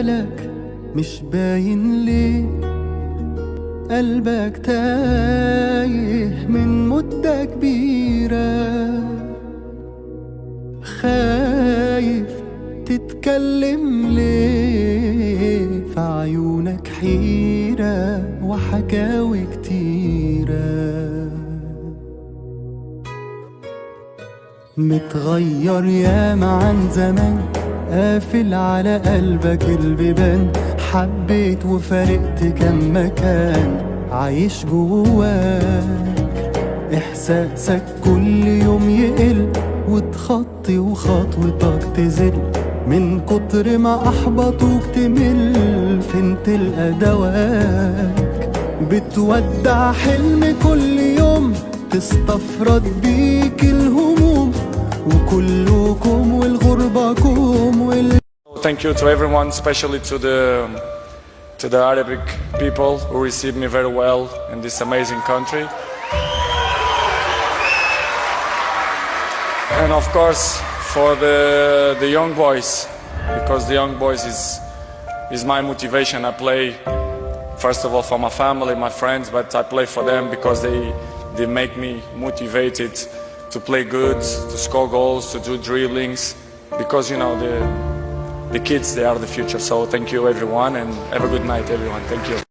مالك مش باين ليه؟ قلبك تايه من مدة كبيرة، خايف تتكلم ليه؟ في عيونك حيرة وحكاوي كتيرة. متغير ياما عن زمان، قافل على قلبك البيبان، حبيت وفارقت كم مكان عايش جواك. إحساسك كل يوم يقل وتخطي وخطوتك تزل، من كتر ما أحبطوك تمل. فين تلقى دواك؟ بتودع حلم كل يوم، تستفرد بيك الهموم، وكلكم والغربة كوم Thank you to everyone, especially to the Arabic people who received me very well in this amazing country. And of course for the young boys, because the young boys is my motivation. I play first of all for my family, my friends, but I play for them because they make me motivated to play good, to score goals, to do dribblings, because you know the kids, they are the future. So thank you everyone, and have a good night everyone. Thank you.